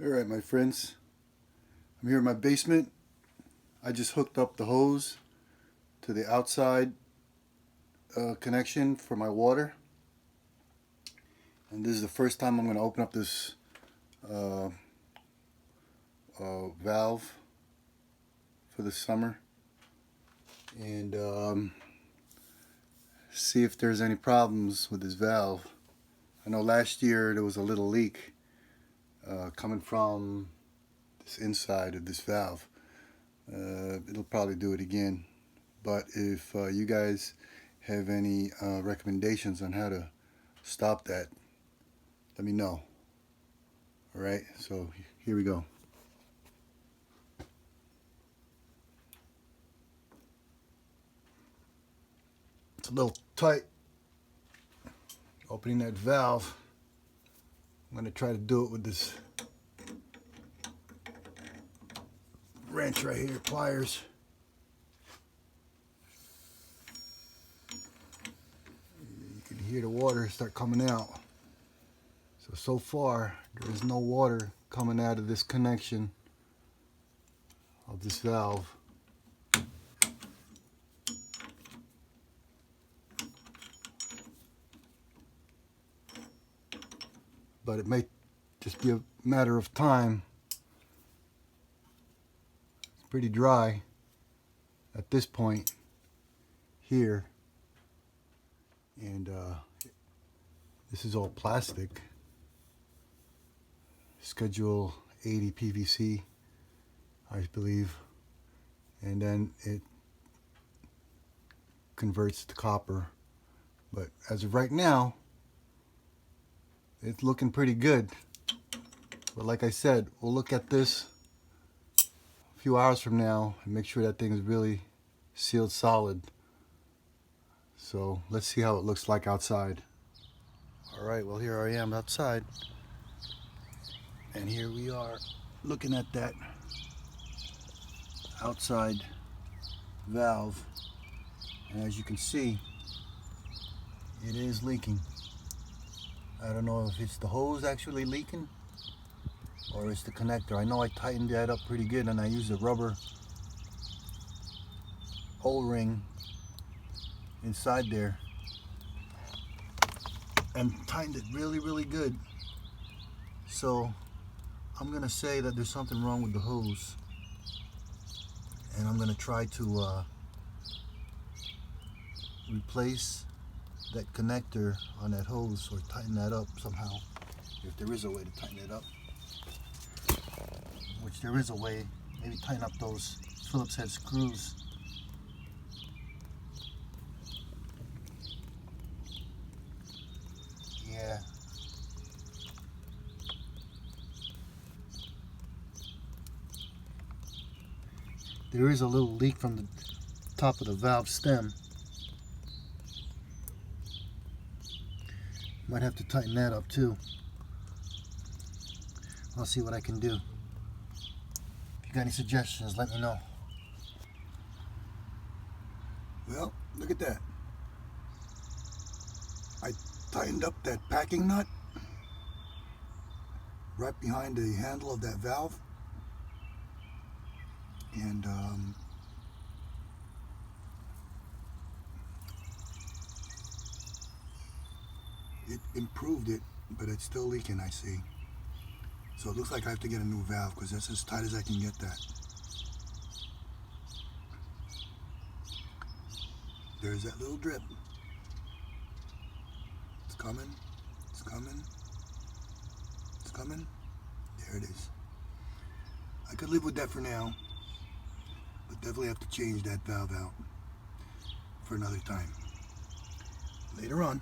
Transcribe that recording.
Alright, my friends, I'm here in my basement. I just hooked up the hose to the outside connection for my water, and this is the first time I'm going to open up this valve for the summer and see if there's any problems with this valve. I know last year there was a little leak coming from this inside of this valve. It'll probably do it again, but if you guys have any recommendations on how to stop that, let me know. Alright, so here we go. It's a little tight opening that valve. I'm going to try to do it with this wrench right here, pliers. You can hear the water start coming out. So far there is no water coming out of this connection of this valve. But it may just be a matter of time. It's pretty dry at this point here, and this is all plastic, schedule 80 PVC, I believe, and then it converts to copper. But as of right now, it's looking pretty good. But like I said, we'll look at this a few hours from now and make sure that thing is really sealed solid. So let's see how it looks like outside. Alright, well, here I am outside, and here we are looking at that outside valve, and as you can see, it is leaking. I don't know if it's the hose actually leaking or it's the connector. I know I tightened that up pretty good, and I used a rubber O-ring inside there and tightened it really good. So I'm gonna say that there's something wrong with the hose, and I'm gonna try to replace that connector on that hose, or tighten that up somehow, if there is a way to tighten it up, which there is a way. Maybe tighten up those Phillips head screws. Yeah, there is a little leak from the top of the valve stem. Might have to tighten that up too. I'll see what I can do. If you got any suggestions, let me know. Well, look at that. I tightened up that packing nut right behind the handle of that valve, and it improved it, but it's still leaking, I see. So it looks like I have to get a new valve, because that's as tight as I can get that. There's that little drip. It's coming, it's coming, it's coming. There it is. I could live with that for now, but definitely have to change that valve out for another time. Later on.